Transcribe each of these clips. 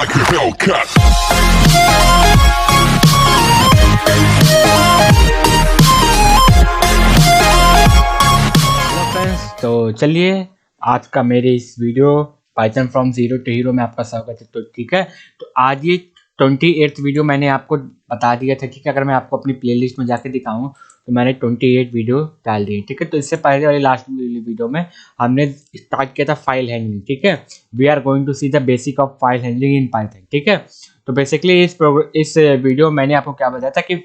like a Hellcat. Hello friends, तो चलिए आज का मेरे इस video Python from zero to hero में आपका स्वागत है। तो ठीक है, तो आज ये 28th वीडियो मैंने आपको बता दिया था। ठीक है, अगर मैं आपको अपनी प्लेलिस्ट में जाके दिखाऊं तो मैंने 28 वीडियो डाल दिए। ठीक है, तो इससे पहले वाली लास्ट वीडियो में हमने स्टार्ट किया था फाइल हैंडलिंग। ठीक है, we are going to see the basic of file handling in Python. ठीक है, तो बेसिकली इस वीडियो में मैंने आपको क्या बताया था कि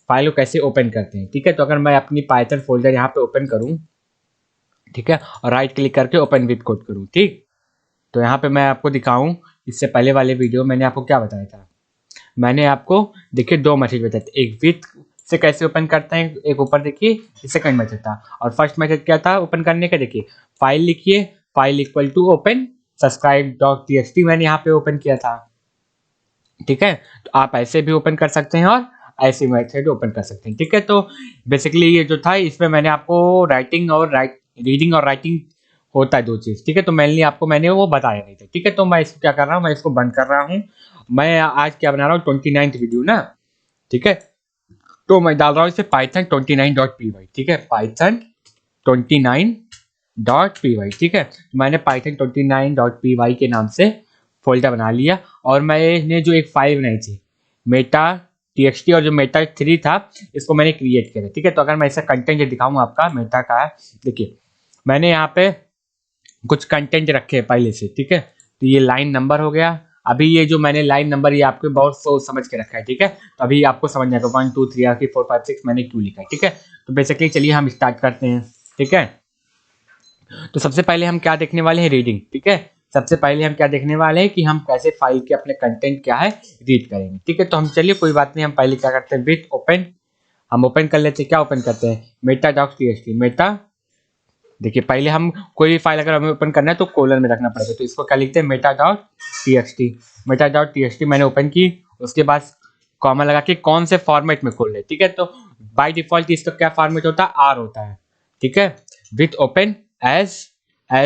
फाइल को कैसे ओपन करते हैं। ठीक है, तो अगर मैं अपनी पाइथन फोल्डर यहाँ पे ओपन करूँ, ठीक है, और राइट क्लिक करके ओपन विद कोड करूँ। ठीक, तो यहाँ पे मैं आपको दिखाऊं, इससे पहले वाले वीडियो मैंने आपको क्या बताया था। मैंने आपको देखिए दो मैसेज बताए थे, एक विथ से कैसे ओपन करते हैं, एक ऊपर देखिए सेकंड मैसेज था। और फर्स्ट मैसेज क्या था ओपन करने का, देखिए फाइल लिखिए, file equal to open subscribe.txt मैंने यहाँ पे ओपन किया था। ठीक है, तो आप ऐसे भी ओपन कर सकते हैं और ऐसे मेथड ओपन कर सकते हैं। ठीक है, तो बेसिकली ये जो था इसमें मैंने आपको रीडिंग और राइटिंग होता है दो चीज़। ठीक है, तो मेनली आपको मैंने वो बताया नहीं था। ठीक है, तो मैं इसको क्या कर रहा हूँ, मैं इसको बंद कर रहा हूँ। मैं आज क्या बना रहा हूँ 29th वीडियो ना। ठीक है, तो मैं डाल रहा हूँ इसे python29.py। ठीक है, python29.py। ठीक है, तो मैंने python29.py के नाम से फोल्डर बना लिया और मैंने जो एक फाइल बनाई थी मेटा टीएक्सटी और जो मेटा 3 था इसको मैंने क्रिएट किया था। ठीक है, तो अगर मैं इसका कंटेंट दिखाऊँ आपका मेटा का है, देखिए मैंने यहाँ पे कुछ कंटेंट रखे हैं पहले से। ठीक है, तो ये लाइन नंबर हो गया। अभी ये जो मैंने लाइन नंबर ये आपको बहुत सोच समझ के रखा है। ठीक है, तो अभी आपको समझ जाएगा 1 2 3 4 5 6 मैंने क्यों लिखा है। ठीक है, तो बेसिकली चलिए हम स्टार्ट करते हैं। ठीक है, तो सबसे पहले हम क्या देखने वाले हैं, रीडिंग। ठीक है, सबसे पहले हम क्या देखने वाले हैं कि हम कैसे फाइल के अपने कंटेंट क्या है रीड करेंगे। ठीक है, तो हम चलिए कोई बात नहीं, हम पहले क्या करते हैं विथ ओपन, हम ओपन कर लेते हैं। क्या ओपन करते हैं, मेटा.txt। मेटा देखिए पहले हम कोई भी फाइल अगर हमें ओपन करना है तो कोलन में रखना पड़ेगा, तो इसको क्या लिखते हैं मेटा.txt। मेटा.txt मैंने ओपन की, उसके बाद कॉमा लगा के कौन से फॉर्मेट में खोल ले। ठीक है, तो बाय डिफॉल्ट इसका क्या फॉर्मेट होता है, आर होता है। ठीक है, विथ ओपन एज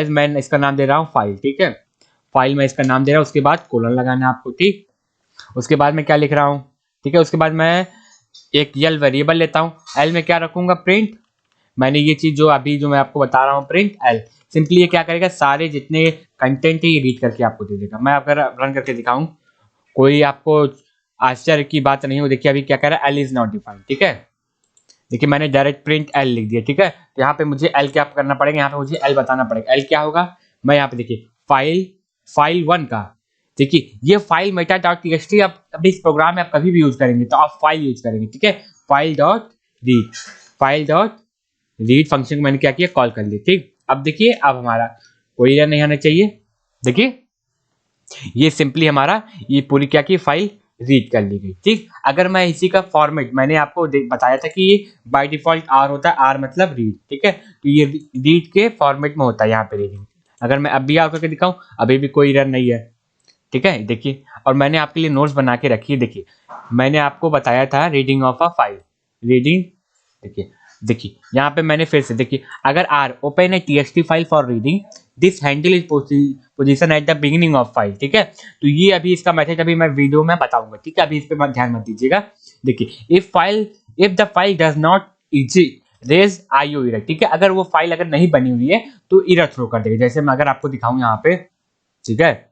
मैं इसका नाम दे रहा हूँ फाइल। ठीक है, फाइल में इसका नाम दे रहा हूँ, उसके बाद कोलन लगाना है आपको। ठीक, उसके बाद मैं क्या लिख रहा हूँ, ठीक है, उसके बाद मैं एक यल वेरिएबल लेता हूँ, एल में क्या रखूंगा, प्रिंट। मैंने ये चीज जो अभी जो मैं आपको बता रहा हूँ प्रिंट एल, सिंपली ये क्या करेगा, सारे जितने कंटेंट है ये रीड करके आपको दे देगा। मैं अगर रन करके दिखाऊं, कोई आपको आश्चर्य की बात नहीं हो। देखिए अभी क्या कह रहा है, एल इज नॉट डिफाइंड। ठीक है, देखिए मैंने डायरेक्ट प्रिंट एल लिख दिया। ठीक है, तो यहाँ पे मुझे एल क्या करना पड़ेगा, यहाँ पे मुझे एल बताना पड़ेगा। एल क्या होगा, मैं यहाँ पे देखिए फाइल 1 का, देखिए ये फाइल मेटा.txt आप अभी इस प्रोग्राम में आप कभी भी यूज करेंगे तो आप फाइल यूज करेंगे। ठीक है, फाइल डॉट रीड फंक्शन को मैंने क्या किया, कॉल कर लिया। ठीक, अब देखिए अब हमारा कोई एरर नहीं आना चाहिए। देखिए ये सिंपली हमारा ये पूरी क्या की फाइल रीड कर ली गई। ठीक, अगर मैं इसी का फॉर्मेट मैंने आपको बताया था कि ये बाय डिफॉल्ट आर होता है, आर मतलब रीड। ठीक है, तो ये रीड के फॉर्मेट में होता है यहाँ पे रीडिंग। अगर मैं अब भी आकर के दिखाऊं अभी भी कोई एरर नहीं है। ठीक है, देखिए और मैंने आपके लिए नोट्स बना के रखी है। देखिए मैंने आपको बताया था reading of a file, reading. देखिए यहाँ पे मैंने फिर से देखिए, अगर आर ओपन है TXT file for reading, this handle is position at the beginning of file. ठीक है, तो ये अभी इसका मैसेज अभी मैं वीडियो में बताऊंगा। ठीक है, अभी इस पे ध्यान मत दीजिएगा। देखिए if the file does not raise IO error. ठीक है, अगर वो फाइल अगर नहीं बनी हुई है तो एरर थ्रो कर देगा। जैसे मैं अगर आपको दिखाऊं यहाँ पे, ठीक है,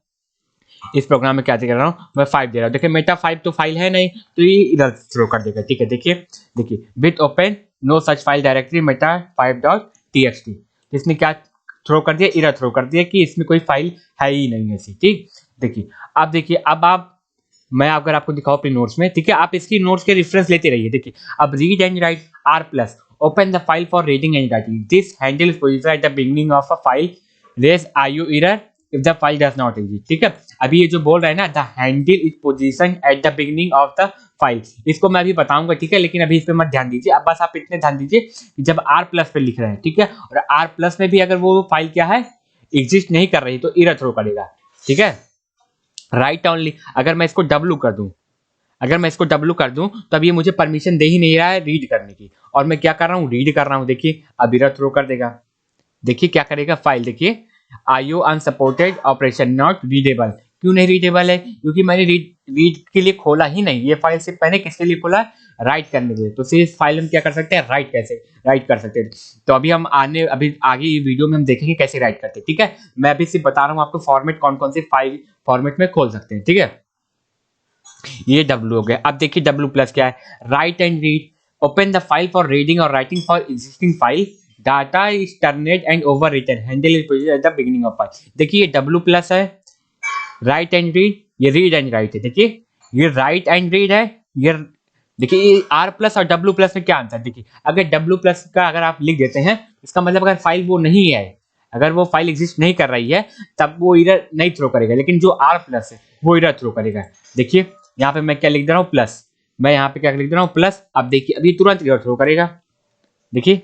इस प्रोग्राम में क्या दे रहा हूँ मैं 5 दे रहा हूँ। देखिए मेटा 5 तो फाइल है नहीं, तो ये इधर थ्रो कर देगा। ठीक है, देखिए with open no such file directory meta 5.txt, इसने क्या थ्रो कर दिया, इधर थ्रो कर दिया कि इसमें कोई फाइल है ही नहीं ऐसी। ठीक, देखिए अब आप मैं अगर आपको दिखाऊं अपने नोट्स में, ठीक है, आप इसकी नोट्स के रेफरेंस लेते रहिए। देखिए अब read and write R plus open the file for reading and writing, this handle is position at the beginning of a file, raise IO error if the file does not exist. ठीक है, अभी ये जो बोल रहा है ना, the handle is position at the beginning of the file, इसको मैं अभी बताऊंगा। ठीक है, लेकिन अभी इस पे मत ध्यान दीजिए। अब बस आप इतने ध्यान दीजिए कि जब आर प्लस पे लिख रहे हैं, ठीक है, और आर प्लस में भी अगर वो फाइल क्या है एग्जिस्ट नहीं कर रही तो एरर थ्रो करेगा। ठीक है, राइट ओनली, अगर मैं इसको डब्लू कर दूं तो अब ये मुझे परमिशन दे ही नहीं रहा है रीड करने की, और मैं क्या कर रहा हूँ, रीड कर रहा हूँ। देखिए अब एरर थ्रो कर देगा। देखिए क्या करेगा फाइल, देखिए IO unsupported operation not readable, क्यों नहीं रीडेबल है? क्योंकि मैंने रीड के लिए खोला ही नहीं, ये फाइल सिर्फ मैंने किसके लिए खोला? राइट करने के लिए। तो सिर्फ फाइल हम क्या कर सकते हैं? राइट कैसे राइट कर सकते हैं। तो अभी हम अभी आगे ये वीडियो में हम देखेंगे कैसे राइट करते हैं, ठीक है। मैं अभी सिर्फ बता रहा हूँ आपको फॉर्मेट कौन कौन से फाइल फॉर्मेट में खोल सकते हैं, ठीक है। ये W हो गया। अब देखिए W प्लस क्या है? Write and read, open the file for reading और writing for existing file, data is terminate and overwritten, handle is procedure at the beginning of file. देखिए ये W प्लस है, राइट एंड रीड, ये read and write है। देखिए ये right and read है, ये देखिए ये R प्लस और W प्लस में क्या अंतर? देखिए अगर W प्लस का अगर आप लिख देते हैं, इसका मतलब अगर फाइल वो नहीं है, अगर वो फाइल एग्जिस्ट नहीं कर रही है, तब वो एरर नहीं थ्रो करेगा। लेकिन जो R प्लस है वो एरर थ्रो करेगा। देखिए यहाँ पे मैं क्या लिख दे रहा हूँ? प्लस। मैं यहाँ पे क्या लिख दे रहा हूँ? प्लस। अब देखिए अभी तुरंत एरर थ्रो करेगा। देखिए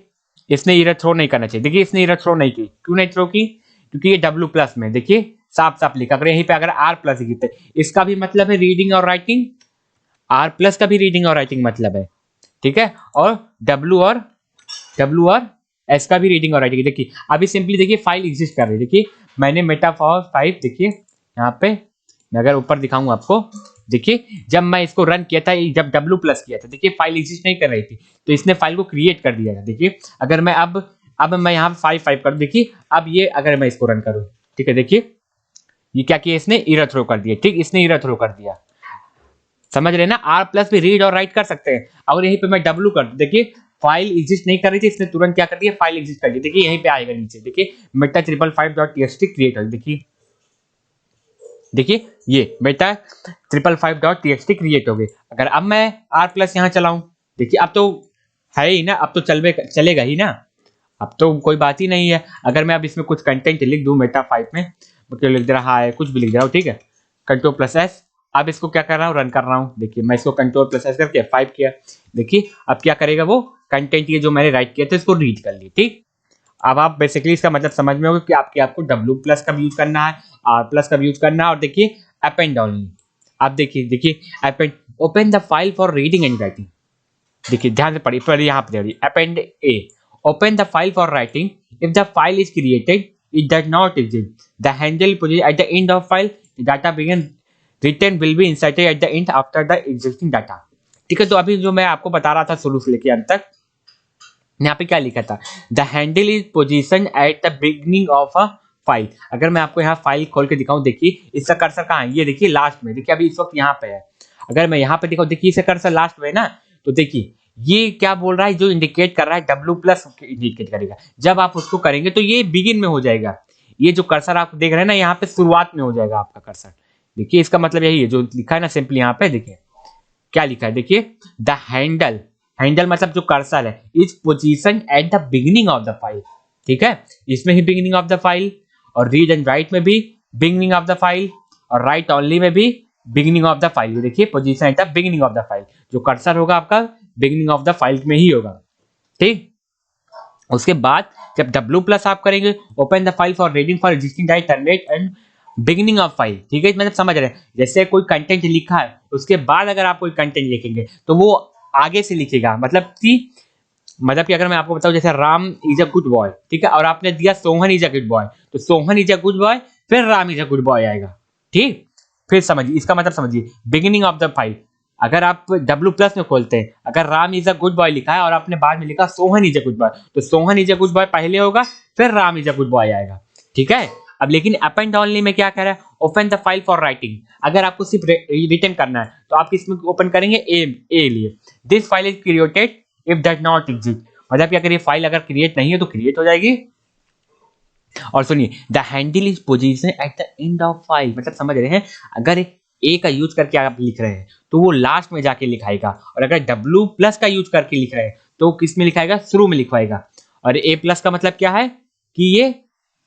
इसने एरर थ्रो नहीं करना चाहिए। देखिए इसने एरर थ्रो नहीं की। क्यों नहीं थ्रो की? क्योंकि ये W प्लस में देखिए साफ साफ लिखा। अगर यहीं पे अगर R प्लस लिखते, इसका भी मतलब है रीडिंग और राइटिंग, R प्लस का भी रीडिंग और राइटिंग मतलब है, ठीक है। और W और S का भी रीडिंग और राइटिंग। देखिए अभी सिंपली देखिए फाइल एग्जिस्ट कर रही है। देखिए मैंने मेटाफॉर 5 देखिए यहाँ पे मैं अगर ऊपर दिखाऊं आपको, देखिए जब मैं इसको रन किया था, जब W प्लस किया था, देखिए फाइल एग्जिस्ट नहीं कर रही थी, तो इसने फाइल को क्रिएट कर दिया है। देखिए अगर मैं अब मैं यहाँ 5 करूँ, देखिए अब ये अगर मैं इसको रन करूँ, ठीक है, देखिए ये क्या किया इसने? एरर थ्रो कर दिया। ठीक, इसने एरर थ्रो कर दिया। समझ रहे ना? R प्लस भी रीड और राइट कर सकते हैं। और यहीं पे मैं W कर, देखिए फाइल एग्जिस्ट नहीं कर रही थी, इसने तुरंत क्या कर दिया? फाइल एग्जिस्ट कर दी। देखिए यहीं पे आएगा नीचे, देखिए मेटा 555.txt क्रिएट हो। देखिए ये मेटा 555.txt क्रिएट हो गई। अगर अब मैं R प्लस यहाँ चलाऊं, देखिए अब तो है ही ना, अब तो चलेगा ही ना, अब तो कोई बात ही नहीं है। अगर मैं अब इसमें कुछ कंटेंट लिख दूं मेटा 5 में, मतलब लिख दे रहा है, कुछ भी लिख दे रहा हूँ, ठीक है, कंट्रोल प्लस एस। अब इसको क्या कर रहा हूँ? रन कर रहा हूँ। देखिए मैं इसको कंट्रोल प्लस एस करके 5 किया। देखिए अब क्या करेगा वो? कंटेंट ये जो मैंने राइट किया था इसको रीड कर लिया। ठीक, अब आप बेसिकली इसका मतलब समझ में होगा कि आपको W प्लस का यूज करना है, R प्लस का यूज करना है। और देखिए अपेंड ओनली। आप देखिए append, open the file for reading and writing. देखिए ध्यान से पढ़िए, यहाँ पे append A, open the file for writing. If the file is created, it does not exist, the handle position at the end of file, the data begin written will be inserted at the end after the existing data. ठीक है, तो अभी जो मैं आपको बता रहा था शुरू से लेके अंत तक, यहाँ पे क्या लिखा था? The handle is position at the beginning of a file. अगर मैं आपको यहाँ फाइल खोल के दिखाऊं, देखिए इसका कर्सर कहाँ है? ये देखिए लास्ट में। देखिए अभी इस वक्त यहाँ पे है। अगर मैं यहाँ पे दिखाऊं, देखिए इसका कर्सर लास्ट में है ना, तो देखिए ये क्या बोल रहा है? जो इंडिकेट कर रहा है W प्लस इंडिकेट करेगा। जब आप उसको करेंगे तो ये बिगिन में हो जाएगा। ये जो कर्सर आप देख रहे हैं ना, यहाँ पे शुरुआत में हो जाएगा आपका कर्सर। देखिए इसका मतलब यही है जो लिखा है ना, सिंपली यहाँ पे देखिए क्या लिखा है। देखिए द हैंडल मतलब जो कर्सर है, is position at the beginning of the file. ठीक है, इसमें ही बिगिनिंग ऑफ द फाइल, और रीड एंड राइट में भी बिगिनिंग ऑफ द फाइल, और राइट ओनली में भी बिगिनिंग ऑफ द फाइल। देखिए position at the beginning of the file, जो कर्सर होगा आपका बिगिनिंग ऑफ द फाइल में ही होगा। ठीक, उसके बाद जब W प्लस आप करेंगे, open the file for reading for existing data terminate and beginning of file. ठीक है, मतलब समझ रहे हैं? जैसे कोई कंटेंट लिखा है, उसके बाद अगर आप कोई कंटेंट लिखेंगे तो वो आगे से लिखेगा। मतलब कि अगर मैं आपको बताऊं, जैसे Ram is a good boy, ठीक है, और आपने दिया Sohan is a good boy, तो Sohan is a good boy, फिर Ram is a good boy आएगा। ठीक, फिर समझिए इसका मतलब, समझिए बिगिनिंग ऑफ द फाइल। अगर आप W प्लस में खोलते हैं, अगर Ram is a good boy लिखा है और आपने बाद में लिखा Sohan is a good boy, तो Sohan is a good boy पहले होगा, फिर Ram is a good boy आएगा। ठीक है, अब लेकिन अपेंड ओनली में क्या कह रहा है? Open the file for writing. अगर आपको सिर्फ रिटर्न करना है तो आप इसमें ओपन करेंगे ए लिए। This file is created if does not exist, मतलब कि अगर ये फाइल अगर क्रिएट नहीं है तो क्रिएट हो जाएगी। और सुनिए, the handle is position at the end of file, मतलब समझ रहे हैं? अगर ए का यूज करके आप लिख रहे हैं तो वो लास्ट में जाके लिखाएगा, और अगर W प्लस का यूज करके लिख रहे हैं तो किस में लिखाएगा? शुरू में लिखवाएगा। और A प्लस का मतलब क्या है? कि ये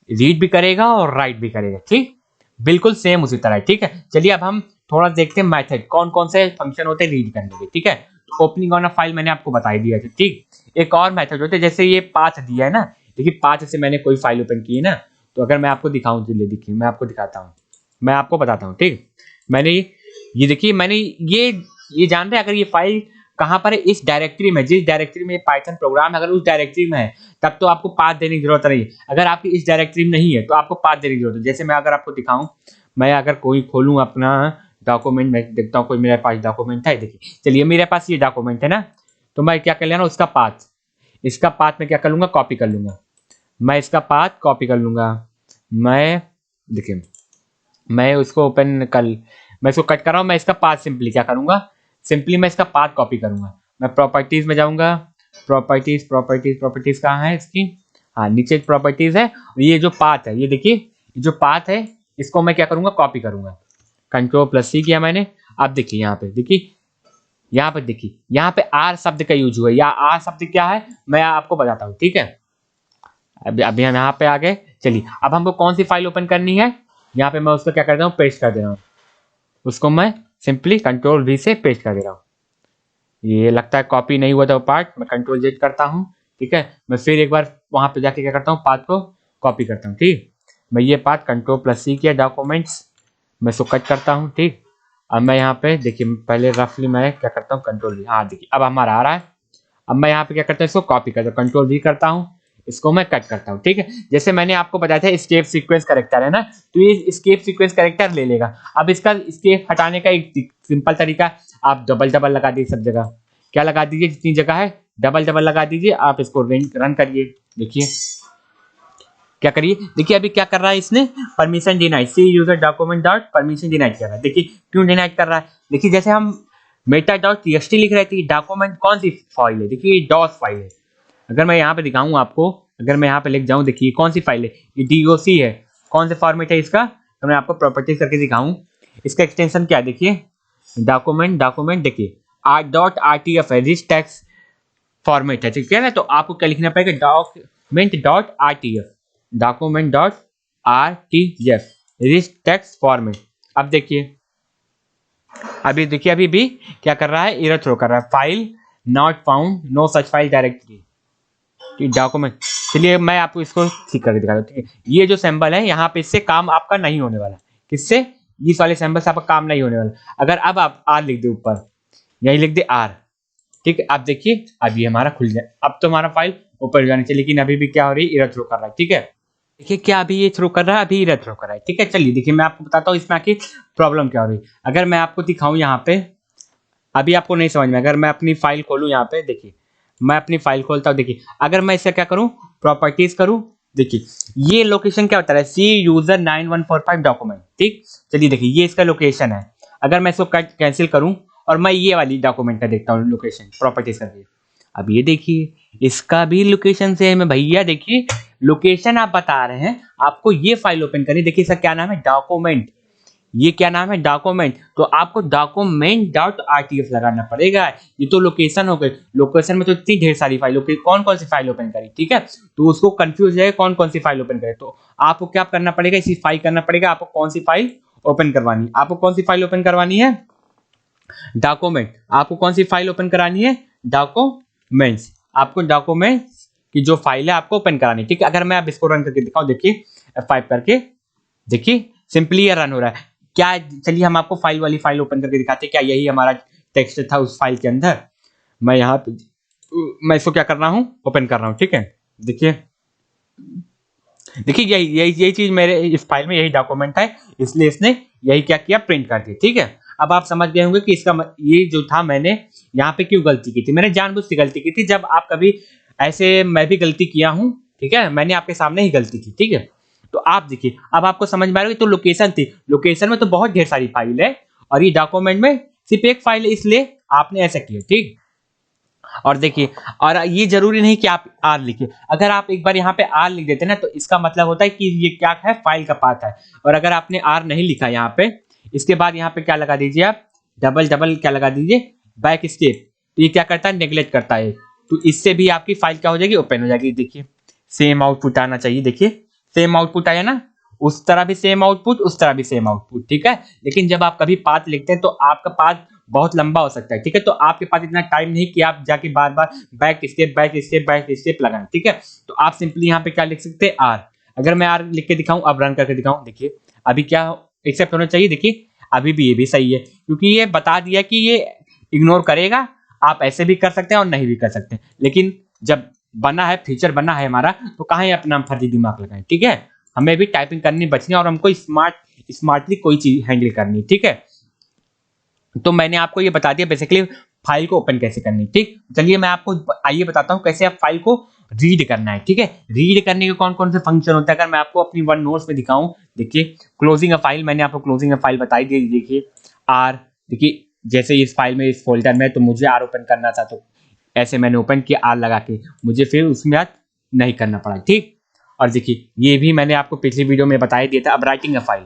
रीड भी करेगा और राइट भी करेगा। ठीक, बिल्कुल सेम उसी तरह। ठीक है, चलिए अब हम थोड़ा देखते हैं मेथड, कौन कौन से फंक्शन होते हैं रीड करने के। ठीक है, ओपनिंग ऑन अ फाइल मैंने आपको बता ही दिया था। ठीक, एक और मेथड होते हैं, जैसे ये पाथ दिया है ना, देखिए पाथ से मैंने कोई फाइल ओपन की है ना, तो अगर मैं आपको दिखाऊं, चलिए देखिए मैं आपको दिखाता हूँ, मैं आपको बताता हूँ। ठीक, मैंने ये देखिए, मैंने ये जान रहे हैं अगर ये फाइल कहाँ पर है? इस डायरेक्टरी में, जिस डायरेक्टरी में पाइथन प्रोग्राम अगर उस डायरेक्टरी में है, तब तो आपको पाथ देने की जरूरत नहीं है। अगर आपकी इस डायरेक्टरी में नहीं है तो आपको पाथ देने की जरूरत है। जैसे मैं अगर आपको दिखाऊं, मैं अगर कोई खोलूँ अपना डॉक्यूमेंट, मैं देखता हूँ कोई मेरे पास डॉक्यूमेंट है, देखिए चलिए मेरे पास ये डॉक्यूमेंट है ना, तो मैं क्या कर लेना उसका पाथ, इसका पाथ मैं क्या कर लूँगा, कॉपी कर लूँगा। मैं इसका पाथ कॉपी कर लूँगा। मैं देखिए मैं उसको ओपन कर, मैं इसको कट कर रहा हूँ, मैं इसका पाथ सिंपली क्या करूँगा, सिंपली मैं इसका पाथ कॉपी करूँगा। मैं प्रॉपर्टीज़ में जाऊँगा, प्रॉपर्टीज़ प्रॉपर्टीज़ प्रॉपर्टीज़ कहाँ है इसकी, हाँ नीचे प्रॉपर्टीज़ है। ये जो पाथ है, ये देखिए ये जो पाथ है इसको मैं क्या करूँगा, कॉपी करूँगा। Ctrl+C किया मैंने। अब देखिए यहाँ पे देखिए, यहाँ पे देखिए यहाँ पे आर शब्द का यूज हुआ है, या आर शब्द क्या है मैं आपको बताता हूँ, ठीक है। अभी हम यहाँ पे आ गए। चलिए अब हमको कौन सी फाइल ओपन करनी है, यहाँ पे मैं उसको क्या कर रहा हूँ, पेस्ट कर दे रहा हूँ। उसको मैं सिंपली Ctrl+V से पेस्ट कर दे रहा हूँ। ये लगता है कॉपी नहीं हुआ था वो पार्ट, मैं Ctrl+Z करता हूँ, ठीक है। मैं फिर एक बार वहाँ पे जाके क्या करता हूँ, पाथ को कॉपी करता हूँ, ठीक। मैं ये पाथ Ctrl+C किया, डॉक्यूमेंट्स, मैं इसको कट करता हूँ, ठीक। अब मैं यहाँ पे देखिए पहले रफली मैं क्या करता हूँ, Ctrl+V, हाँ देखिए अब हमारा आ रहा है। अब मैं यहाँ पे क्या करता हूँ, इसको कॉपी करता हूँ, Ctrl+V करता हूँ, इसको मैं कट करता हूँ, ठीक है। जैसे मैंने आपको बताया था स्केप सीक्वेंस कैरेक्टर है ना, तो ये स्केप सीक्वेंस कैरेक्टर ले लेगा। अब इसका स्केप हटाने का एक सिंपल तरीका, आप डबल डबल लगा दीजिए सब जगह, क्या लगा दीजिए, जितनी जगह है डबल डबल लगा दीजिए। आप इसको रन करिए, देखिए क्या करिए, देखिए अभी क्या कर रहा है इसने, permission denied, C user document dot permission denied कर रहा है। देखिए क्यों डिनाइड कर रहा है, देखिए जैसे हम मेटा.txt लिख रहे थे, डॉक्यूमेंट कौन सी फाइल है, देखिए डॉस फाइल है। अगर मैं यहाँ पे दिखाऊं आपको, अगर मैं यहाँ पे लिख जाऊं, देखिए कौन सी फाइल है, ये doc है। कौन से फॉर्मेट है इसका, तो मैं आपको प्रॉपर्टीज करके दिखाऊं। इसका एक्सटेंशन क्या है, देखिए डॉक्यूमेंट डॉक्यूमेंट, देखिए .rtf है, रिच टेक्स्ट फॉर्मेट है, ठीक है ना। तो आपको क्या लिखना पड़ेगा, डॉक्यूमेंट.rtf, डॉक्यूमेंट.rtf, रिच टेक्स्ट फॉर्मेट। अब देखिए अभी देखिए अभी भी क्या कर रहा है, एरर थ्रो कर रहा है, file not found, no such file directory, document. चलिए मैं आपको इसको ठीक करके दिखा दूँ, ठीक है। ये जो सिंबल है यहाँ पे, इससे काम आपका नहीं होने वाला, किससे, इस वाले सिंबल से आपका काम नहीं होने वाला। अगर अब आप आर लिख दे ऊपर, यही लिख दे आर, ठीक है। अब देखिए अब ये हमारा खुल जाए, अब तो हमारा फाइल ऊपर जानी चाहिए, लेकिन अभी भी क्या हो रही है, एरर थ्रो कर रहा है, ठीक है। देखिए क्या अभी ये थ्रो कर रहा है, अभी एरर थ्रो कर रहा है, ठीक है। चलिए देखिए मैं आपको बताता हूँ इसमें आखिर प्रॉब्लम क्या हो रही है। अगर मैं आपको दिखाऊं यहाँ पे, अभी आपको नहीं समझ में, अगर मैं अपनी फाइल खोलूं यहाँ पे, देखिए मैं अपनी फाइल खोलता हूँ, देखिए अगर मैं इससे क्या करूँ, प्रॉपर्टीज करूँ, देखिए ये लोकेशन क्या बता रहा है, सी यूजर 9145 डॉक्यूमेंट, ठीक। चलिए देखिए ये इसका लोकेशन है। अगर मैं इसको कैंसिल करूँ और मैं ये वाली डॉक्यूमेंट का देखता हूँ लोकेशन, प्रॉपर्टीज करके, अब ये देखिए इसका भी लोकेशन सेम है भैया। देखिए लोकेशन आप बता रहे हैं, आपको ये फाइल ओपन करनी, देखिए इसका क्या नाम है, डॉक्यूमेंट, ये क्या नाम है, डॉक्यूमेंट। तो आपको document.rtf लगाना पड़ेगा। ये तो लोकेशन हो गई, लोकेशन में तो इतनी ढेर सारी फाइल, कौन कौन सी फाइल ओपन करी, ठीक है। तो उसको कंफ्यूज जाएगा कौन कौन सी फाइल ओपन करे, तो आपको क्या करना पड़ेगा, इसी फाइल करना पड़ेगा। आपको कौन सी फाइल ओपन करवानी, आपको कौन सी फाइल ओपन करवानी है, डॉक्यूमेंट। आपको कौन सी फाइल ओपन करानी है, डॉक्यूमेंट्स। आपको डॉक्यूमेंट्स की जो फाइल है आपको ओपन करानी, ठीक है। अगर मैं अब इसको रन करके दिखाऊं, देखिए F5 करके, देखिए सिंपली ये रन हो रहा है क्या। चलिए हम आपको फाइल वाली फाइल ओपन करके दिखाते हैं, क्या यही हमारा टेक्स्ट था उस फाइल के अंदर। मैं यहाँ पे मैं इसको क्या कर रहा हूँ, ओपन कर रहा हूँ, ठीक है। देखिए देखिए यही यही यही चीज मेरे इस फाइल में, यही डॉक्यूमेंट है, इसलिए इसने यही क्या किया, प्रिंट कर दिया, ठीक है। अब आप समझ गए होंगे कि इसका ये जो था, मैंने यहाँ पे क्यों गलती की थी, मैंने जानबूझ के गलती की थी। जब आप कभी ऐसे, मैं भी गलती किया हूँ, ठीक है, मैंने आपके सामने ही गलती की, ठीक है। तो आप देखिए अब आपको समझ में आ रहा है, तो लोकेशन थी, लोकेशन में तो बहुत ढेर सारी फाइल है, और ये डॉक्यूमेंट में सिर्फ एक फाइल है, इसलिए आपने ऐसा किया, ठीक। और देखिए, और ये जरूरी नहीं कि आप आर लिखिए, अगर आप एक बार यहाँ पे आर लिख देते ना, तो इसका मतलब होता है कि ये क्या है, फाइल का पाथ है। और अगर आपने आर नहीं लिखा यहाँ पे, इसके बाद यहाँ पे क्या लगा दीजिए आप, डबल डबल क्या लगा दीजिए, बैक स्टेप, तो ये क्या करता है, नेग्लेक्ट करता है। तो इससे भी आपकी फाइल क्या हो जाएगी, ओपन हो जाएगी। देखिए सेम आउटपुट आना चाहिए, देखिए सेम आउटपुट आया ना, उस तरह भी सेम आउटपुट, उस तरह भी सेम आउटपुट, ठीक है। लेकिन जब आप कभी पाथ लिखते हैं तो आपका पाथ बहुत लंबा हो सकता है, ठीक है। तो आपके पास इतना टाइम नहीं कि आप जाके बार बार back step back step back step लगाएं, ठीक है। तो आप सिंपली यहाँ पे क्या लिख सकते हैं, आर। अगर मैं आर लिख के दिखाऊं, अब रन करके दिखाऊं, देखिए अभी क्या एक्सेप्ट होना चाहिए, देखिए अभी भी ये भी सही है, क्योंकि ये बता दिया कि ये इग्नोर करेगा। आप ऐसे भी कर सकते हैं और नहीं भी कर सकते हैं, लेकिन जब बना है, फीचर बना है हमारा, तो कहाँ अपना फर्जी दिमाग लगाएं, ठीक है। हमें भी टाइपिंग करनी बचनी है और हमको स्मार्टली कोई चीज हैंडल करनी, ठीक है। तो मैंने आपको ये बता दिया बेसिकली फाइल को ओपन कैसे करनी, ठीक। चलिए मैं आपको आइए बताता हूँ कैसे आप फाइल को रीड करना है, ठीक है। रीड करने के कौन कौन से फंक्शन होते हैं, अगर मैं आपको अपनी वन नोट्स में दिखाऊं, देखिए क्लोजिंग अ फाइल, मैंने आपको क्लोजिंग अ फाइल बताई दी। देखिए आर, देखिए जैसे इस फाइल में इस फोल्डर में तो मुझे आर ओपन करना था, तो ऐसे मैंने ओपन किया आर लगा के, मुझे फिर उसमें बाद नहीं करना पड़ा, ठीक। और देखिए ये भी मैंने आपको पिछली वीडियो में बता दिया था। अब राइटिंग अ फाइल,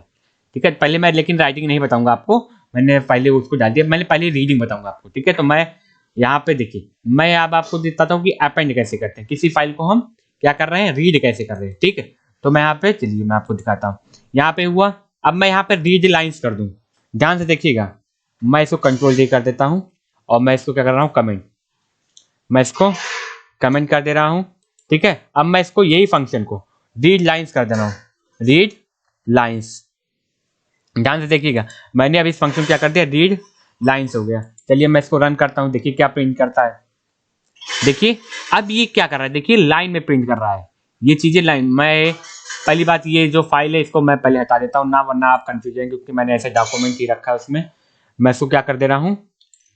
ठीक है, पहले मैं लेकिन राइटिंग नहीं बताऊंगा आपको, मैंने पहले उसको डाल दिया, मैंने पहले रीडिंग बताऊंगा आपको, ठीक है। तो मैं यहाँ पे देखिए मैं अब आपको बताता हूँ कि अपेंड कैसे करते हैं, किसी फाइल को हम क्या कर रहे हैं, रीड कैसे कर रहे हैं, ठीक है। तो मैं यहाँ पे चलिए मैं आपको दिखाता हूँ, यहाँ पे हुआ। अब मैं यहाँ पे रीड लाइन्स कर दूँ, ध्यान से देखिएगा, मैं इसको कंट्रोल डी कर देता हूँ और मैं इसको क्या कर रहा हूँ, कमेंट, मैं इसको कमेंट कर दे रहा हूँ, ठीक है। अब मैं इसको यही फंक्शन को रीड लाइन्स कर दे रहा हूँ, रीड लाइन्स, ध्यान से देखिएगा, मैंने अभी इस फंक्शन क्या कर दिया, रीड लाइन्स हो गया। चलिए मैं इसको रन करता हूँ, देखिए क्या प्रिंट करता है। देखिए अब ये क्या कर रहा है, देखिए लाइन में प्रिंट कर रहा है, ये चीजें लाइन। मैं पहली बात ये जो फाइल है इसको मैं पहले हटा देता हूँ ना, वरना आप कंफ्यूज हैं, क्योंकि मैंने ऐसे डॉक्यूमेंट ही रखा है उसमें। मैं इसको क्या कर दे रहा हूँ,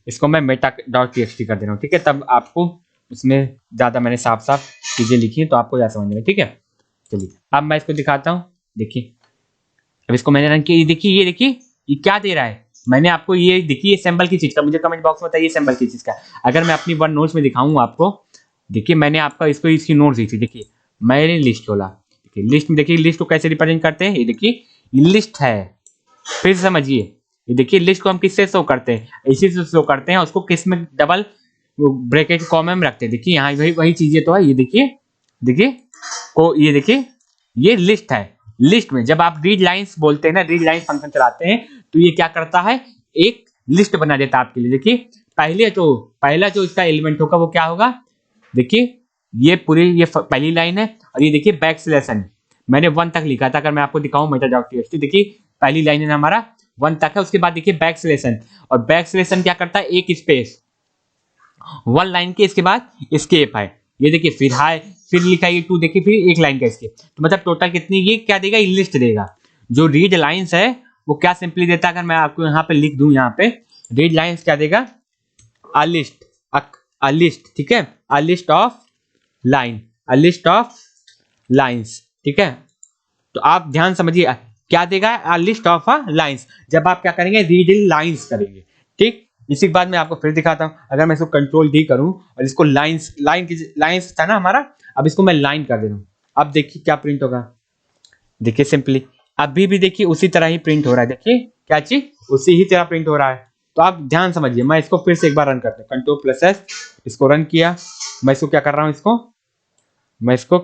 इसको मैं meta.txt कर दे रहा हूँ, ठीक है। तब आपको उसमें ज्यादा मैंने साफ साफ चीजें लिखी है तो आपको ज्यादा समझ में, ठीक है। चलिए अब मैं इसको दिखाता हूँ, देखिए अब इसको मैंने रन किया, ये देखिए ये क्या दे रहा है। मैंने आपको ये देखिए ये सैंपल की चीज का, मुझे कमेंट बॉक्स में बताइए सैंपल की चीज का। अगर मैं अपनी वन नोट्स में दिखाऊं आपको, देखिए मैंने आपका इसको इसकी नोट्स दी थी, देखिए मैंने लिस्ट खोला, देखिए लिस्ट में, देखिए लिस्ट को कैसे रिप्रेजेंट करते हैं, ये देखिए ये लिस्ट है, फिर समझिए, ये देखिए लिस्ट को हम किससे शो करते हैं, इसी से शो करते हैं, उसको किस में डबल ब्रैकेट कॉमा में रखते हैं। देखिए यहाँ वही चीजें तो है, ये देखिए देखिए को, ये देखिए ये लिस्ट है। लिस्ट में जब आप रीड लाइंस बोलते हैं ना, रीड लाइंस फंक्शन चलाते हैं, तो ये क्या करता है, एक लिस्ट बना देता है आपके लिए। देखिए पहला जो इसका एलिमेंट होगा वो क्या होगा, देखिए ये पूरी ये पहली लाइन है, और ये देखिए बैक स्लैश n, मैंने 1 तक लिखा था। अगर मैं आपको दिखाऊं meta.txt, देखिए पहली लाइन है हमारा 1 तक है, उसके बाद देखिए बैक स्लैश n, और बैक स्लैश n क्या करता है, एक स्पेस 1 लाइन के, इसके बाद एस्केप है, ये देखिए फिर हाय, फिर लिखा है 2, देखिए फिर एक लाइन का एस्केप, तो मतलब टोटल कितनी, ये क्या देगा, ये लिस्ट देगा। जो रीड लाइंस है वो क्या सिंपली देता है, अगर मैं आपको यहाँ पे लिख दूं, यहाँ पे रीड लाइंस क्या देगा, अ लिस्ट, ठीक है, a list of line, a list of lines, ठीक है। तो आप ध्यान समझिए क्या देगा, अ लिस्ट ऑफ लाइंस, जब आप क्या करेंगे, रीड लाइंस करेंगे, ठीक। इसी के बाद मैं आपको फिर दिखाता हूं, अगर मैं इसको कंट्रोल डी करूं और इसको लाइंस था ना हमारा, अब इसको मैं लाइन कर दे रहा हूं, अब देखिए क्या प्रिंट होगा, देखिए सिंपली अभी भी देखिए उसी तरह ही प्रिंट हो रहा है, देखिए क्या चीज उसी ही तरह प्रिंट हो रहा है। तो आप ध्यान समझिए, मैं इसको फिर से एक बार रन करते हैं, Ctrl+S, इसको रन किया, मैं इसको क्या कर रहा हूँ, मैं इसको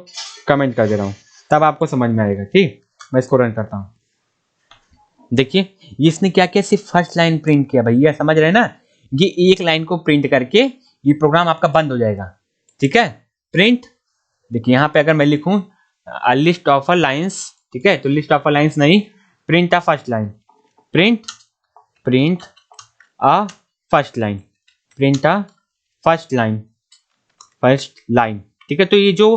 कमेंट कर दे रहा हूँ, तब आपको समझ में आएगा, ठीक। मैं इसको रन करता हूँ, देखिए इसने क्या किया, सिर्फ फर्स्ट लाइन प्रिंट किया, भैया समझ रहे हैं ना, ये एक लाइन को प्रिंट करके ये प्रोग्राम आपका बंद हो जाएगा, ठीक है। प्रिंट, देखिए यहाँ पे अगर मैं लिखूं लिस्ट ऑफ लाइंस, ठीक है, तो लिस्ट ऑफ लाइंस नहीं, print a first line, print a first line, print a first line, ठीक है। तो ये जो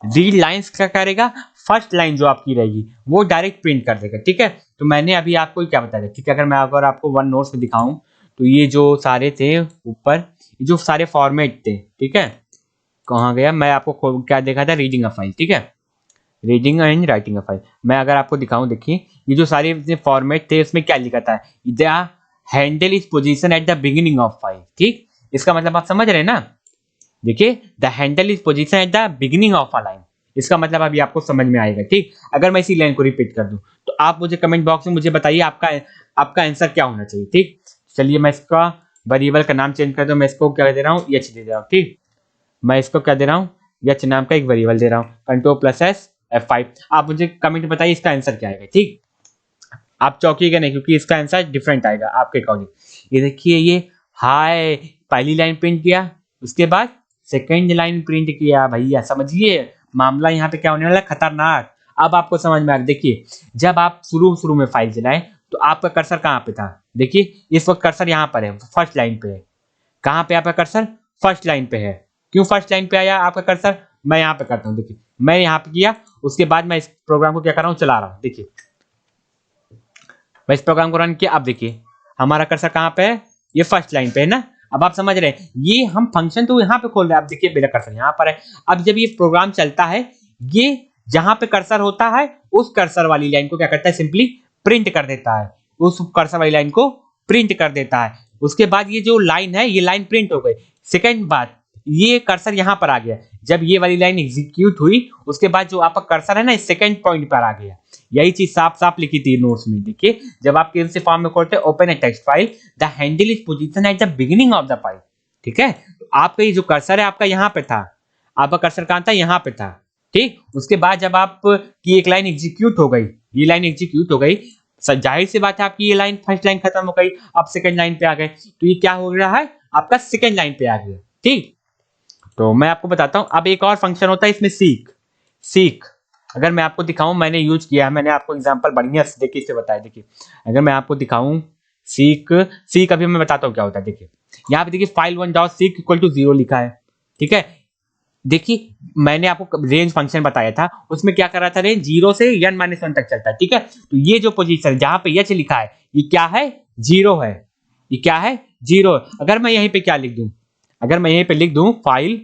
रीड लाइंस क्या करेगा, फर्स्ट लाइन जो आपकी रहेगी वो डायरेक्ट प्रिंट कर देगा, ठीक है। तो मैंने अभी आपको क्या बताया, ठीक है, अगर मैं अगर आपको वन नोट्स में दिखाऊं, तो ये जो सारे थे ऊपर, जो सारे फॉर्मेट थे, ठीक है, कहाँ गया, मैं आपको क्या देखा था, रीडिंग अ फाइल, ठीक है, reading and writing a file. मैं अगर आपको दिखाऊं, देखिए ये जो सारे फॉर्मेट थे उसमें क्या लिखा था, the handle is position at the beginning of file, ठीक। इसका मतलब आप समझ रहे हैं ना, देखिए the handle is position at the beginning of a line, इसका मतलब अभी आपको समझ में आएगा, ठीक। अगर मैं इसी लाइन को रिपीट कर दूं, तो आप मुझे कमेंट बॉक्स में मुझे बताइए आपका आंसर क्या होना चाहिए, ठीक। चलिए मैं इसका वेरिएबल का नाम चेंज कर दूं, मैं इसको क्या दे रहा हूँ, एच दे रहा हूँ, ठीक। मैं इसको क्या दे रहा हूँ, एच नाम का एक वेरिएबल दे रहा हूँ, Ctrl+S F5। आप मुझे कमेंट बताइए इसका आंसर क्या आएगा, ठीक। आप चौंकिएगा नहीं, क्योंकि इसका आंसर डिफरेंट आएगा आपके अकॉर्डिंग। ये देखिए ये हाय पहली लाइन प्रिंट किया, उसके बाद सेकेंड लाइन प्रिंट किया, भैया समझिए मामला यहाँ पे क्या होने वाला है, खतरनाक। अब आपको समझ में आ गया, देखिए जब आप शुरू में फाइल चलाएं तो आपका कर्सर कहाँ पे था, देखिए इस वक्त कर्सर यहाँ पर है, फर्स्ट लाइन पे है। कहाँ पे आपका कर्सर, फर्स्ट लाइन पे है। क्यों फर्स्ट लाइन पे आया आपका कर्सर, मैं यहाँ पे करता हूँ, देखिए मैं यहाँ पे किया, उसके बाद मैं इस प्रोग्राम को क्या कर रहा हूँ, चला रहा हूँ। देखिए मैं इस प्रोग्राम को रन किया, अब देखिए हमारा कर्सर कहाँ पे है, ये फर्स्ट लाइन पे है ना। अब आप समझ रहे हैं, ये हम फंक्शन तो यहाँ पे खोल रहे हैं। आप देखिए मेरा कर्सर यहाँ पर है। अब जब ये प्रोग्राम चलता है, ये जहां पे कर्सर होता है उस कर्सर वाली लाइन को क्या करता है, सिंपली प्रिंट कर देता है। उस कर्सर वाली लाइन को प्रिंट कर देता है। उसके बाद ये जो लाइन है, ये लाइन प्रिंट हो गई। सेकंड बात, ये कर्सर यहाँ पर आ गया। जब ये वाली लाइन एग्जीक्यूट हुई, उसके बाद जो आपका कर्सर है ना, इस सेकंड पॉइंट पर आ गया। यही चीज साफ साफ लिखी थी नोट्स में। देखिए जब आप कैसे फॉर्म में खोलते हैं, open A text file, the handle is position at the beginning of the file. ठीक है, तो आपका ये जो कर्सर है आपका यहाँ पे था, आपका कर्सर कहाँ था, यहाँ पे था। ठीक, उसके बाद जब आप की एक लाइन एग्जीक्यूट हो गई, ये लाइन एग्जीक्यूट हो गई, जाहिर सी बात है आपकी ये लाइन फर्स्ट लाइन खत्म हो गई, आप सेकंड लाइन पे आ गए, तो ये क्या हो रहा है, आपका सेकंड लाइन पे आ गया। ठीक, तो मैं आपको बताता हूं, अब एक और फंक्शन होता है इसमें सीक। अगर मैं आपको दिखाऊं, मैंने यूज किया है, मैंने आपको एग्जांपल बढ़िया से देखिए इससे बताया। देखिए अगर मैं आपको दिखाऊं सीक अभी मैं बताता हूं क्या होता है। देखिए यहाँ पे देखिए file one dot seek equal to 0 लिखा है। ठीक है, देखिए मैंने आपको रेंज फंक्शन बताया था, उसमें क्या कर रहा था, रेंज 0 से n-1 तक चलता है। ठीक है, तो ये जो पोजीशन जहां पे h लिखा है, ये क्या है, 0 है। ये क्या है, 0। अगर मैं यहीं पे क्या लिख दूं, अगर मैं यहीं पे लिख दूं फाइल,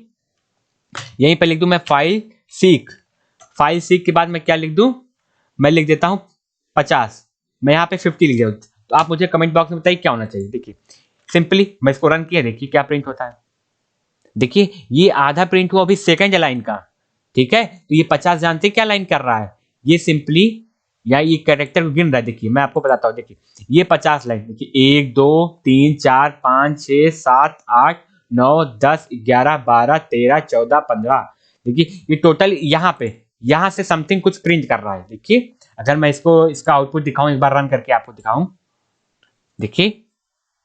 यहीं पे लिख दूं मैं फाइल सीक के बाद मैं क्या लिख दूं, मैं लिख देता हूं 50, मैं यहाँ पे 50 लिख दूं। तो आप मुझे कमेंट बॉक्स में बताइए क्या होना चाहिए। देखिए सिंपली मैं इसको रन किया, देखिए क्या प्रिंट होता है। देखिए ये आधा प्रिंट हुआ अभी सेकंड लाइन का। ठीक है, तो ये 50 जानते क्या लाइन कर रहा है, ये सिंपली या ये कैरेक्टर गिन रहा है। देखिए मैं आपको बताता हूँ, देखिए ये 50 लाइन, देखिए 1 2 3 4 5 6 7 8 9 10 11 12 13 14 15। देखिए ये टोटल यहाँ से समथिंग कुछ प्रिंट कर रहा है। देखिए अगर मैं इसका आउटपुट दिखाऊं, एक बार रन करके आपको दिखाऊं, देखिए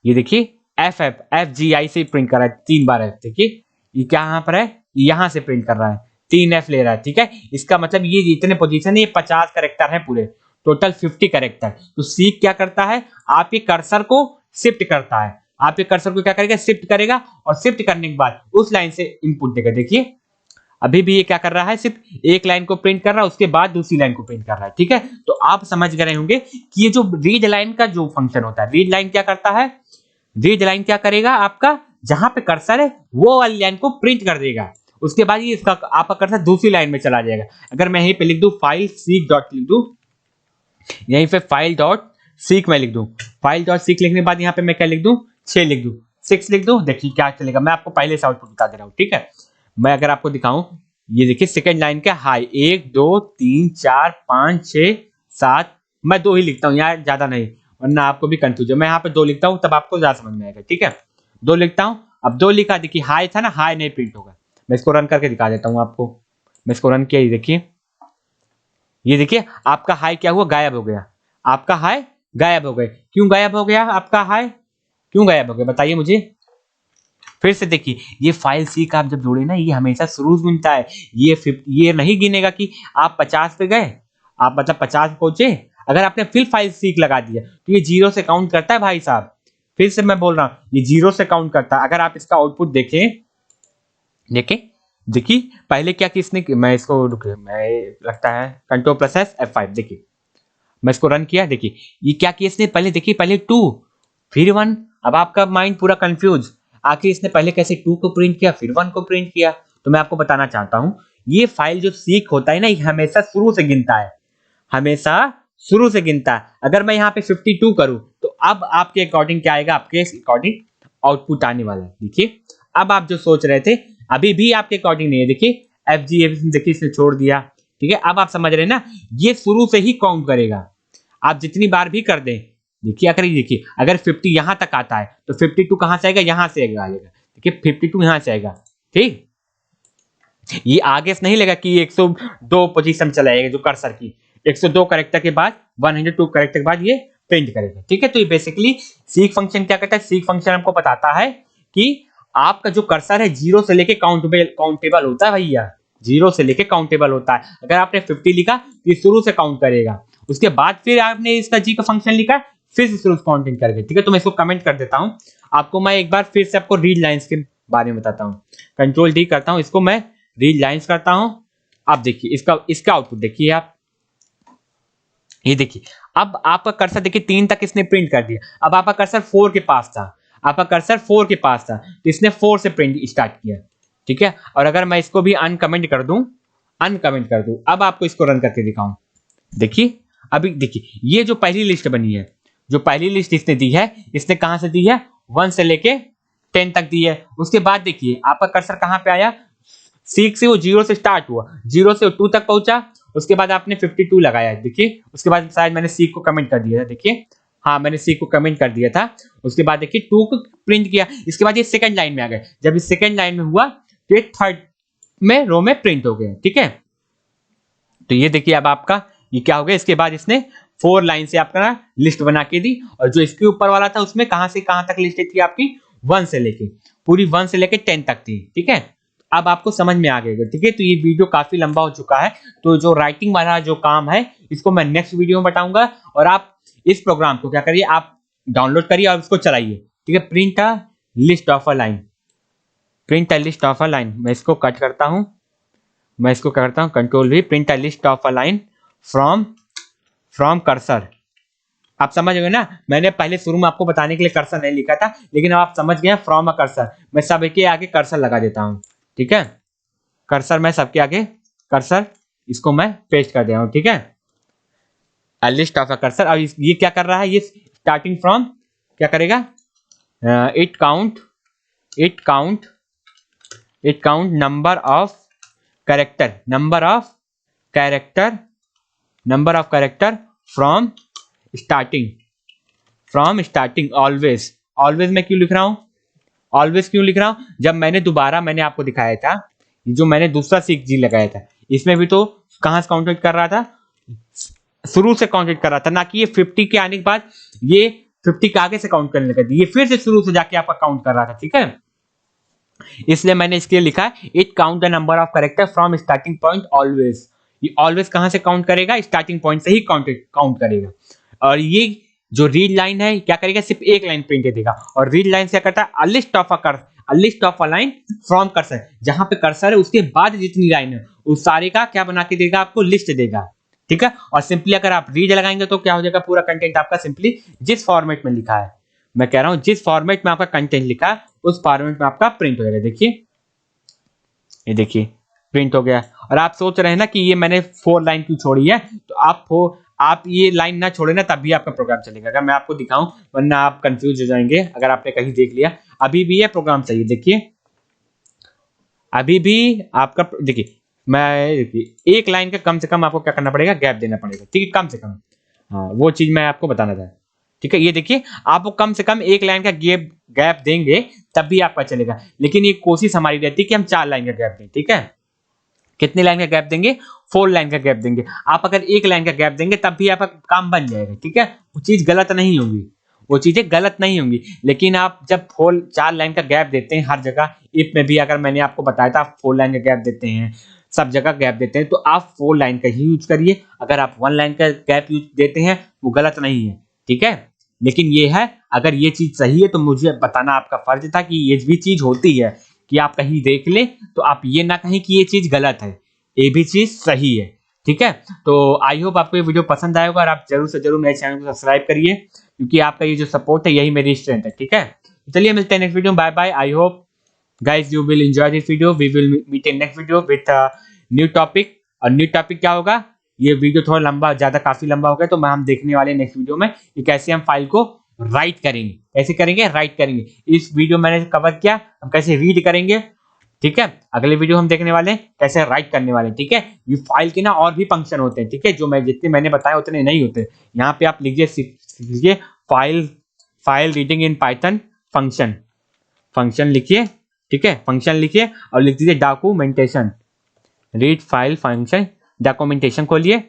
ये देखिए FGI से प्रिंट कर रहा है 3 बार है। देखिए ये क्या यहाँ पर है, यहाँ से प्रिंट कर रहा है, 3F ले रहा है। ठीक है, इसका मतलब ये जितने पोजीशन है, ये 50 कैरेक्टर है पूरे, टोटल 50 कैरेक्टर। तो सीक क्या करता है, आपके कर्सर को शिफ्ट करता है। आपके कर्सर को क्या करेगा, शिफ्ट करेगा, और शिफ्ट करने के बाद उस लाइन से इनपुट देगा। देखिए अभी भी ये क्या कर रहा है, सिर्फ एक लाइन को प्रिंट कर रहा है, उसके बाद दूसरी लाइन को प्रिंट कर रहा है। ठीक है, तो आप समझ गए होंगे कि ये जो रीड लाइन का जो फंक्शन होता है, रीड लाइन क्या करता है, रीड लाइन क्या करेगा, आपका जहां पे कर्सर है वो वाली लाइन को प्रिंट कर देगा। उसके बाद ये इसका आपका कर्सर दूसरी लाइन में चला जाएगा। अगर मैं यहीं पे लिख दूं फाइल सीक डॉट लिख दूं, यहीं पे फाइल डॉट सीक मैं लिख दूं, फाइल डॉट सीक लिखने के बाद यहाँ पे मैं क्या लिख दूं, 6 लिख दूं, 6 लिख दूं, देखिए क्या चलेगा। मैं आपको पहले से आउटपुट बता दे रहा हूँ। ठीक है, मैं अगर आपको दिखाऊं, ये देखिए सेकंड लाइन का हाई 1 2 3 4 5 6 7, मैं 2 ही लिखता हूँ यार, ज्यादा नहीं, वरना आपको भी कंफ्यूज है। मैं यहाँ पे 2 लिखता हूँ, तब आपको ज्यादा समझ में आएगा। ठीक है, 2 लिखता हूँ, अब 2 लिखा, देखिए हाई था ना, हाई नहीं प्रिंट होगा। मैं इसको रन करके दिखा देता हूँ आपको। मैं इसको रन किया, ये देखिए आपका हाई क्या हुआ, गायब हो गया। आपका हाई गायब हो गए। क्यों गायब हो गया आपका हाई, क्यों गायब हो गया बताइए मुझे। फिर से देखिए, ये फाइल सी का आप जब जोड़े ना, ये हमेशा शुरू से गिनता है। ये नहीं गिनेगा कि आप 50 पे गए, आप मतलब 50 पहुंचे, अगर आपने फिर फाइल सीक लगा दिया तो ये 0 से काउंट करता है भाई साहब। फिर से मैं बोल रहा हूं, ये 0 से काउंट करता है। अगर आप इसका आउटपुट देखिए पहले क्या कि इसने, मैं इसको मैं लगता है Ctrl+S F5, देखिए मैं इसको रन किया, देखिए ये क्या किया इसने, पहले देखिए पहले 2 फिर 1। अब आपका माइंड पूरा कंफ्यूज, आखिर इसने पहले कैसे 2 को प्रिंट किया फिर 1 को प्रिंट किया। तो मैं आपको बताना चाहता हूं, ये फाइल जो सीक होता है ना, ये हमेशा शुरू से गिनता है, हमेशा शुरू से गिनता है। अगर मैं यहाँ पे 52 करूं, तो अब आपके अकॉर्डिंग क्या आएगा, आपके अकॉर्डिंग आउटपुट आने वाला है। देखिए अब आप जो सोच रहे थे, अभी भी आपके अकॉर्डिंग नहीं है। देखिए FG देखिए इसने छोड़ दिया। ठीक है, अब आप समझ रहे हैं ना, ये शुरू से ही काउंट करेगा, आप जितनी बार भी कर दें। देखिए अगर 50 यहां तक आता है, तो 52 कहां से आएगा, यहां से आएगा। देखिए 52 यहां से आएगा। ठीक, ये आगे से नहीं लेगा कि 102 पोजीशन चला जाएगा, जो कर्सर की 102 कैरेक्टर के बाद 102 कैरेक्टर के बाद ये प्रिंट करेगा। ठीक है, तो ये बेसिकली सीक फंक्शन क्या करता है, सीक फंक्शन हमको बताता है कि आपका जो कर्सर है 0 से लेके काउंटेबल होता है भैया, 0 से लेके काउंटेबल होता है। अगर आपने 50 लिखा तो ये शुरू से काउंट करेगा, उसके बाद फिर आपने इसका जी का फंक्शन लिखा, फिर से शुरू से काउंटिंग करेगा। ठीक है, तो मैं इसको कमेंट कर देता हूं आपको। मैं एक बार फिर से आपको रीड लाइंस के बारे में बताता हूं, Ctrl D करता हूं, इसको मैं रीड लाइंस करता हूं। आप देखिए इसका आउटपुट देखिए आप, ये देखिए अब आपका कर्सर देखिए 3 तक इसने प्रिंट कर दिया, अब आपका कर्सर 4 के पास था, आपका कर्सर 4 के पास था तो इसने 4 से प्रिंट स्टार्ट किया, ठीक है। और अगर मैं इसको भी अनकमेंट कर दूं, अब आपको इसको रन करके दिखाऊं, देखिए अभी देखिए ये जो पहली लिस्ट बनी है, जो पहली लिस्ट इसने दी है, इसने कहां से दी है, 1 से लेके 10 तक दी है। उसके बाद देखिए आपका कर्सर कहां पे आया, 6 से वो 0 से स्टार्ट हुआ, 0 से 2 तक पहुंचा, उसके बाद आपने 52 लगाया, देखिए उसके बाद शायद मैंने सी को कमेंट कर दिया था, देखिए हाँ मैंने सी को कमेंट कर दिया था। उसके बाद देखिए 2 को प्रिंट किया, इसके बाद ये सेकंड लाइन में आ गए, जब इस सेकंड लाइन में हुआ तो ये थर्ड में रो में प्रिंट हो गए, ठीक है। तो ये देखिए अब आपका ये क्या हो गया, इसके बाद इसने 4 लाइन से आपका लिस्ट बना के दी, और जो इसके ऊपर वाला था उसमें कहां से कहां तक लिस्ट थी आपकी, 1 से लेके पूरी 1 से लेके 10 तक थी, ठीक है। अब आपको समझ में आ गया, ठीक है। तो ये वीडियो काफी लंबा हो चुका है, तो जो राइटिंग वाला जो काम है इसको मैं नेक्स्ट वीडियो में बताऊंगा, और आप इस प्रोग्राम को क्या करिए, आप डाउनलोड करिए और उसको चलाइए, ठीक है। Print a list of a line, print a list of a line, मैं इसको कट करता हूं, मैं इसको करता हूं कंट्रोल भी, print a list of a line from cursor. आप समझ गए ना, मैंने पहले शुरू में आपको बताने के लिए कर्सर नहीं लिखा था, लेकिन अब आप समझ गए फ्रॉम अ कर्सर, मैं सब के आगे कर्सर लगा देता हूं, ठीक है। कर्सर मैं सबके आगे कर्सर इसको मैं पेस्ट कर दे रहा हूं, ठीक है। लिस्ट ऑफ अ कर्सर, अब ये क्या कर रहा है, ये स्टार्टिंग फ्रॉम क्या करेगा, it count number of character from starting always मैं क्यों लिख रहा हूं, जब मैंने आपको दिखाया था, जो मैंने दूसरा 6G लगाया था, इसमें भी तो कहां से काउंट कर रहा था, शुरू से काउंट कर रहा था, ना कि ये 50 के आने के बाद ये 50 के आगे से काउंट करने लगा, ये फिर से शुरू से जाके आपका काउंट कर रहा था, ठीक है। इसलिए मैंने इसके लिए लिखा it count the number of character from starting point always. ये ऑलवेज कहां से काउंट करेगा, स्टार्टिंग पॉइंट से ही काउंट करेगा। और ये जो रीड लाइन है क्या करेगा, सिर्फ एक लाइन प्रिंट देगा, और रीड लाइन से क्या करता है, a list of a line from cursor, जहां पे कर्सर है उसके बाद जितनी लाइन है उस सारे का क्या बना के देगा, आपको लिस्ट देगा, ठीक है। और सिंपली अगर आप रीड लगाएंगे तो क्या हो जाएगा, पूरा कंटेंट आपका सिंपली जिस फॉर्मेट में लिखा है, मैं कह रहा हूं जिस फॉर्मेट में आपका कंटेंट लिखा है उस फॉर्मेट में आपका प्रिंट हो जाएगा, देखिए ये देखिए प्रिंट हो गया। और आप सोच रहे हैं ना कि ये मैंने 4 लाइन क्यों छोड़ी है, तो आप ये लाइन ना छोड़े ना तब भी आपका प्रोग्राम चलेगा, अगर मैं आपको दिखाऊं, वरना आप कंफ्यूज हो जाएंगे अगर आपने कहीं देख लिया। अभी भी ये प्रोग्राम चाहिए, देखिए अभी भी आपका, देखिए मैं देखिए एक लाइन का कम से कम आपको क्या करना पड़ेगा, गैप देना पड़ेगा, ठीक है, कम से कम, हाँ वो चीज मैं आपको बताना था, ठीक है। ये देखिए आपको कम से कम एक लाइन का गैप देंगे तब भी आपका चलेगा, लेकिन ये कोशिश हमारी रहती है कि हम 4 लाइन का गैप दें, ठीक है। कितने लाइन का गैप देंगे, 4 लाइन का गैप देंगे। आप अगर एक लाइन का गैप देंगे तब भी आपका काम बन जाएगा, ठीक है, वो चीज गलत नहीं होगी, वो चीजें गलत नहीं होंगी। लेकिन आप जब 4 लाइन का गैप देते हैं हर जगह, इफ में भी अगर मैंने आपको बताया था आप 4 लाइन का गैप देते हैं, सब जगह गैप देते हैं, तो आप 4 लाइन का ही यूज करिए। अगर आप 1 लाइन का गैप यूज देते हैं वो गलत नहीं है, ठीक है। लेकिन ये है, अगर ये चीज सही है तो मुझे बताना आपका फर्ज था कि ये भी चीज होती है, कि आप कहीं देख ले तो आप ये ना कहें कि ये चीज गलत है, ये भी चीज सही है, ठीक है। तो आई होप आपको ये वीडियो पसंद आएगा, और आप जरूर से जरूर मेरे चैनल को सब्सक्राइब करिए, क्योंकि आपका ये जो सपोर्ट है यही मेरी स्ट्रेंथ है, ठीक है। चलिए मिलते हैं नेक्स्ट वीडियो में, bye bye. I hope guys you will enjoy this video, we will meet in next video with new topic. और न्यू टॉपिक क्या होगा, ये वीडियो थोड़ा लंबा, ज्यादा काफी लंबा हो गया, तो हम देखने वाले नेक्स्ट वीडियो में कि कैसे हम फाइल को राइट करेंगे, कैसे करेंगे, राइट करेंगे। इस वीडियो मैंने कवर किया हम कैसे रीड करेंगे, ठीक है। अगले वीडियो हम देखने वाले हैं कैसे राइट करने वाले, ठीक है। ये फाइल के ना और भी फंक्शन होते हैं, ठीक है, जो मैं जितने मैंने बताया उतने नहीं होते। यहाँ पे आप लिखिए file reading in Python function लिखिए, ठीक है, फंक्शन लिखिए और लिख दीजिए documentation, read file function documentation खोलिए,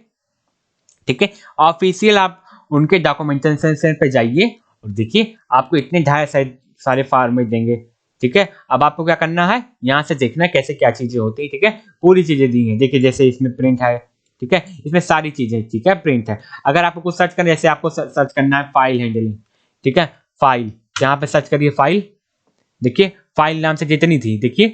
ठीक है। ऑफिशियल आप उनके डॉक्यूमेंटेशन पे जाइए और देखिए आपको इतने ढाई सारे फॉर्मेट देंगे, ठीक है। अब आपको क्या करना है, यहाँ से देखना है कैसे क्या चीजें होती है, ठीक है। पूरी चीजें दी हैं, देखिए जैसे इसमें प्रिंट है, ठीक है, इसमें सारी चीजें, ठीक है, प्रिंट है। अगर आपको कुछ सर्च करना है, जैसे आपको सर्च करना है फाइल हैंडलिंग, ठीक है, फाइल, यहाँ पे सर्च करिए फाइल, देखिए फाइल नाम से जितनी थी, देखिए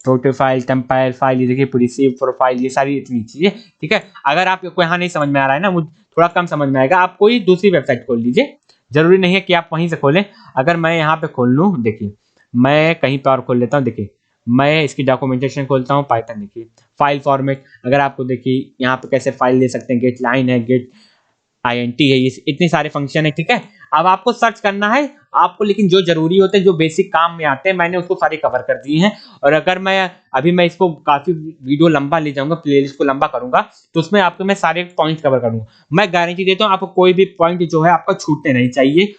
फोटो फाइल, टेम्पलेट फाइल, ये देखिए पूरी सेव प्रोफाइल, ये सारी इतनी चीजें, ठीक है। अगर आपको यहाँ नहीं समझ में आ रहा है ना, मुझे थोड़ा कम समझ में आएगा, आप कोई दूसरी वेबसाइट खोल लीजिए, जरूरी नहीं है कि आप वहीं से खोलें। अगर मैं यहाँ पे खोल लूँ, देखिए मैं कहीं पर और खोल लेता हूँ, देखिए मैं इसकी डॉक्यूमेंटेशन खोलता हूँ, पाइथन, देखिए फाइल फॉर्मेट, अगर आपको देखिए यहाँ पे कैसे फाइल ले सकते हैं, गेट लाइन है, गेट INT है, ये इतने सारे फंक्शन है, ठीक है। अब आपको सर्च करना है आपको, लेकिन जो जरूरी होते हैं, जो बेसिक काम में आते हैं, मैंने उसको सारे कवर कर दिए हैं। और अगर मैं इसको काफी वीडियो लंबा ले जाऊंगा, प्लेलिस्ट को लंबा करूंगा, तो उसमें आपको मैं सारे पॉइंट कवर करूंगा। मैं गारंटी देता हूँ आपको कोई भी पॉइंट जो है आपका छूटने नहीं चाहिए,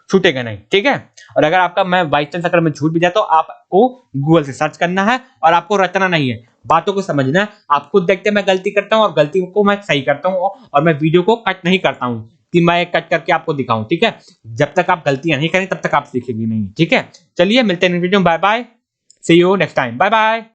छूटेगा नहीं, ठीक है। और अगर आपका मैं बाई चांस अगर मैं छूट भी जाता, तो आपको गूगल से सर्च करना है और आपको रटना नहीं है, बातों को समझना है। आप खुद देखते हैं मैं गलती करता हूँ और गलती को मैं सही करता हूँ, और मैं वीडियो को कट नहीं करता हूँ कि मैं कट करके आपको दिखाऊं, ठीक है। जब तक आप गलतियां नहीं करें तब तक आप सीखेंगे नहीं, ठीक है। चलिए मिलते हैं नेक्स्ट वीडियो में, bye bye, see you next time, bye bye.